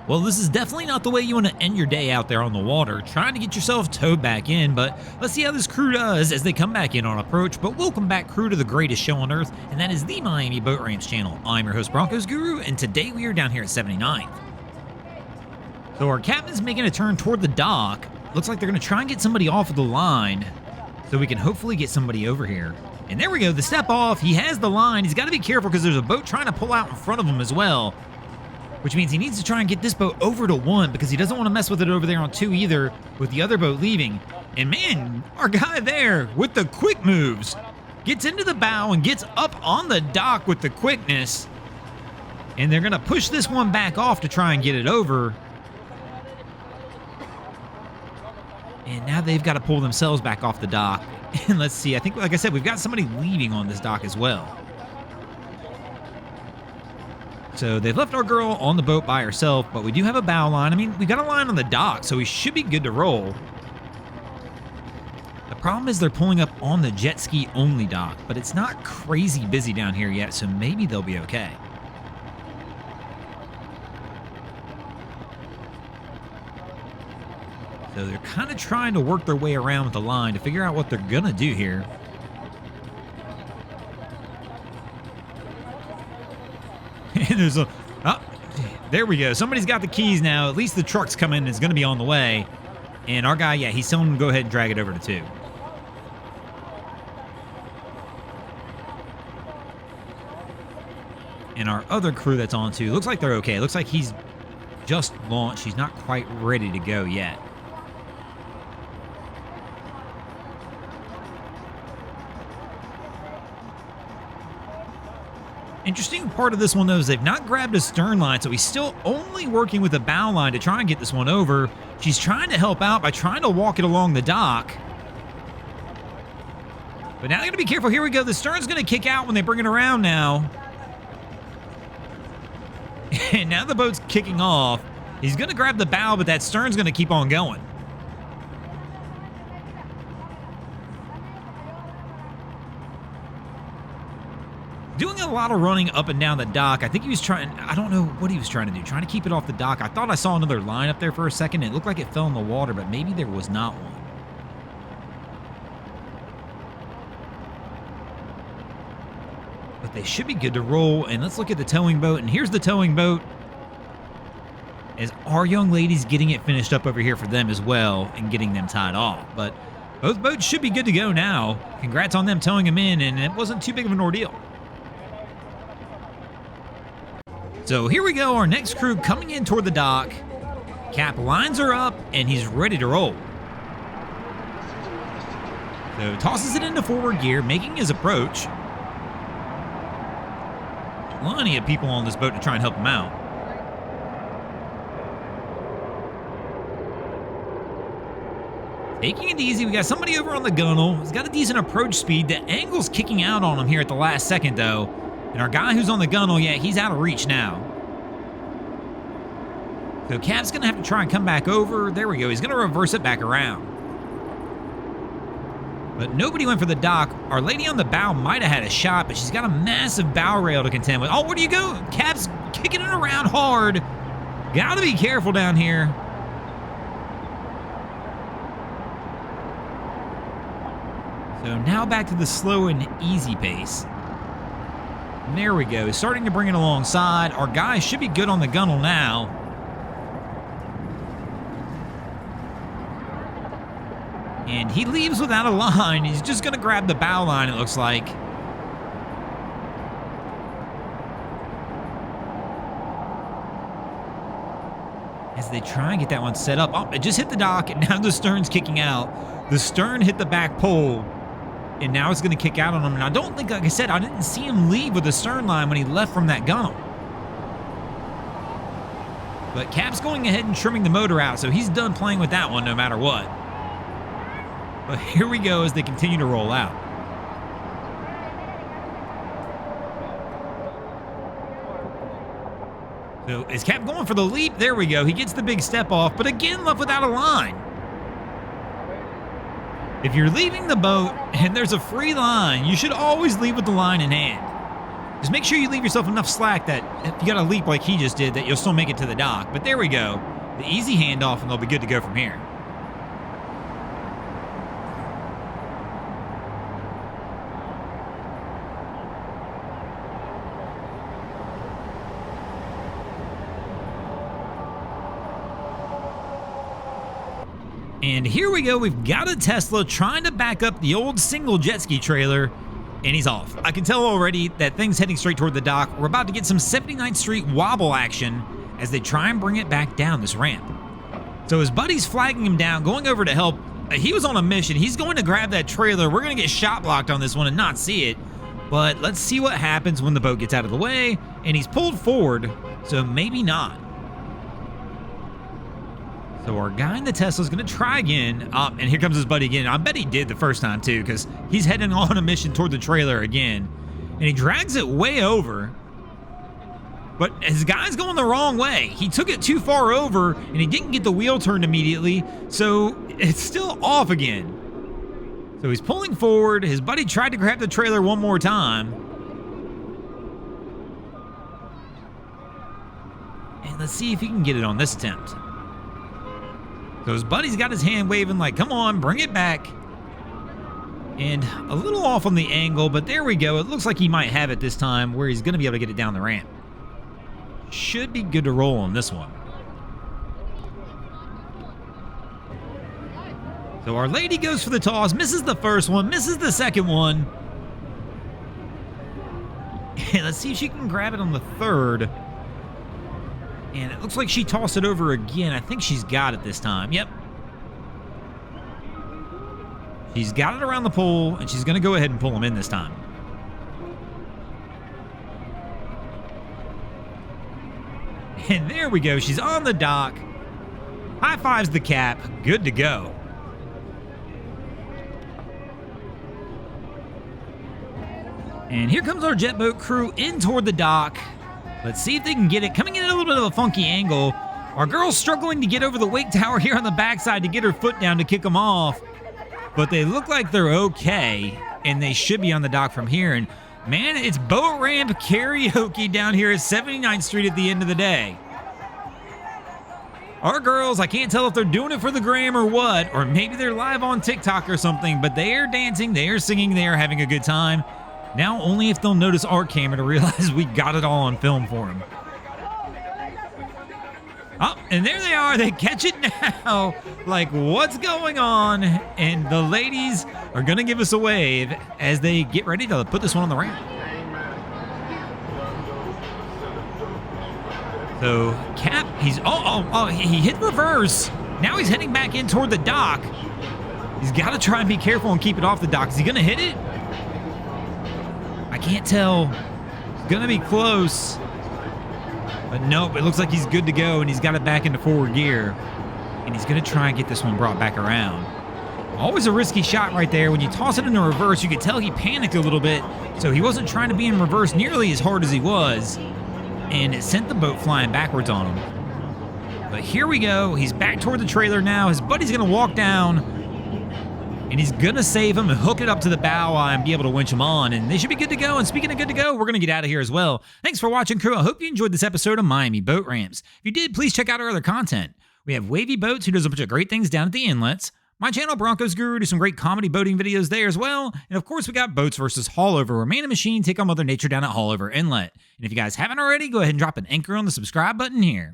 Well, this is definitely not the way you want to end your day out there on the water, trying to get yourself towed back in, but let's see how this crew does as they come back in on approach. But welcome back, crew, to the greatest show on earth, and that is the Miami Boat Ramps channel. I'm your host, Broncos Guru, and today we are down here at 79th. So our captain's making a turn toward the dock. Looks like they're going to try and get somebody off of the line so we can hopefully get somebody over here. And there we go, the step off. He has the line. He's got to be careful because there's a boat trying to pull out in front of him as well, which means he needs to try and get this boat over to 1 because he doesn't want to mess with it over there on 2 either with the other boat leaving. And man, our guy there with the quick moves gets into the bow and gets up on the dock with the quickness. And they're going to push this one back off to try and get it over. And now they've got to pull themselves back off the dock. And let's see, I think, like I said, we've got somebody leaving on this dock as well. So they've left our girl on the boat by herself, but we do have a bow line. I mean, we got a line on the dock, so we should be good to roll. The problem is they're pulling up on the jet ski only dock, but it's not crazy busy down here yet, so maybe they'll be okay. So they're kind of trying to work their way around with the line to figure out what they're going to do here. And there's a... Oh, there we go. Somebody's got the keys now. At least the truck's coming and it's going to be on the way. And our guy, yeah, he's telling him to go ahead and drag it over to 2. And our other crew that's on 2, looks like they're okay. Looks like he's just launched. He's not quite ready to go yet. Interesting part of this one, though, is they've not grabbed a stern line, so he's still only working with a bow line to try and get this one over. She's trying to help out by trying to walk it along the dock. But now they're going to be careful. Here we go. The stern's going to kick out when they bring it around now. And now the boat's kicking off. He's going to grab the bow, but that stern's going to keep on going. Doing a lot of running up and down the dock. I think he was trying, I don't know what he was trying to do, trying to keep it off the dock. I thought I saw another line up there for a second. It looked like it fell in the water, but maybe there was not one. But they should be good to roll. And let's look at the towing boat. And here's the towing boat, as our young lady's getting it finished up over here for them as well and getting them tied off. But both boats should be good to go now. Congrats on them towing them in, and it wasn't too big of an ordeal. So here we go, our next crew coming in toward the dock. Cap lines her up, and he's ready to roll. So tosses it into forward gear, making his approach. Plenty of people on this boat to try and help him out. Taking it easy, we got somebody over on the gunnel. He's got a decent approach speed. The angle's kicking out on him here at the last second, though. And our guy who's on the gunnel, yeah, he's out of reach now. So Cap's going to have to try and come back over. There we go. He's going to reverse it back around. But nobody went for the dock. Our lady on the bow might have had a shot, but she's got a massive bow rail to contend with. Oh, where do you go? Cap's kicking it around hard. Got to be careful down here. So now back to the slow and easy pace. And there we go. Starting to bring it alongside. Our guy should be good on the gunnel now. And he leaves without a line. He's just going to grab the bow line, it looks like. As they try and get that one set up. Oh, it just hit the dock, and now the stern's kicking out. The stern hit the back pole. And now it's going to kick out on him. And I don't think, like I said, I didn't see him leave with the stern line when he left from that gunnel. But Cap's going ahead and trimming the motor out, so he's done playing with that one no matter what. But here we go as they continue to roll out. So is Cap going for the leap? There we go. He gets the big step off, but again left without a line. If you're leaving the boat and there's a free line, you should always leave with the line in hand. Just make sure you leave yourself enough slack that if you got to leap like he just did, that you'll still make it to the dock. But there we go. The easy handoff, and they'll be good to go from here. And here we go. We've got a Tesla trying to back up the old single jet ski trailer, and he's off. I can tell already that thing's heading straight toward the dock. We're about to get some 79th Street wobble action as they try and bring it back down this ramp. So his buddy's flagging him down, going over to help. He was on a mission. He's going to grab that trailer. We're going to get shot blocked on this one and not see it. But let's see what happens when the boat gets out of the way, and he's pulled forward, so maybe not. So our guy in the Tesla's going to try again. And here comes his buddy again. I bet he did the first time, too, because he's heading on a mission toward the trailer again. And he drags it way over. But his guy's going the wrong way. He took it too far over, and he didn't get the wheel turned immediately. So it's still off again. So he's pulling forward. His buddy tried to grab the trailer one more time. And let's see if he can get it on this attempt. So his buddy's got his hand waving like, come on, bring it back. And a little off on the angle, but there we go. It looks like he might have it this time where he's going to be able to get it down the ramp. Should be good to roll on this one. So our lady goes for the toss, misses the first one, misses the second one. And let's see if she can grab it on the third. And it looks like she tossed it over again. I think she's got it this time. Yep. She's got it around the pole, and she's going to go ahead and pull him in this time. And there we go. She's on the dock. High fives the cap. Good to go. And here comes our jet boat crew in toward the dock. Let's see if they can get it. Coming in at a little bit of a funky angle. Our girl's struggling to get over the wake tower here on the backside to get her foot down to kick them off. But they look like they're okay, and they should be on the dock from here. And man, it's boat ramp karaoke down here at 79th Street at the end of the day. Our girls, I can't tell if they're doing it for the gram or what, or maybe they're live on TikTok or something, but they are dancing, they are singing, they are having a good time. Now only if they'll notice our camera to realize we got it all on film for them. Oh, and there they are. They catch it now. Like, what's going on? And the ladies are going to give us a wave as they get ready to put this one on the ramp. So, Cap, he hit reverse. Now he's heading back in toward the dock. He's got to try and be careful and keep it off the dock. Is he going to hit it? I can't tell. It's going to be close. But nope, it looks like he's good to go, and he's got it back into forward gear. And he's going to try and get this one brought back around. Always a risky shot right there. When you toss it into reverse, you could tell he panicked a little bit, so he wasn't trying to be in reverse nearly as hard as he was. And it sent the boat flying backwards on him. But here we go. He's back toward the trailer now. His buddy's going to walk down. And he's going to save him and hook it up to the bow and be able to winch him on. And they should be good to go. And speaking of good to go, we're going to get out of here as well. Thanks for watching, crew. I hope you enjoyed this episode of Miami Boat Ramps. If you did, please check out our other content. We have Wavy Boats, who does a bunch of great things down at the inlets. My channel, Broncos Guru, does some great comedy boating videos there as well. And of course, we got Boats vs. Haulover, where man and machine take on Mother Nature down at Haulover Inlet. And if you guys haven't already, go ahead and drop an anchor on the subscribe button here.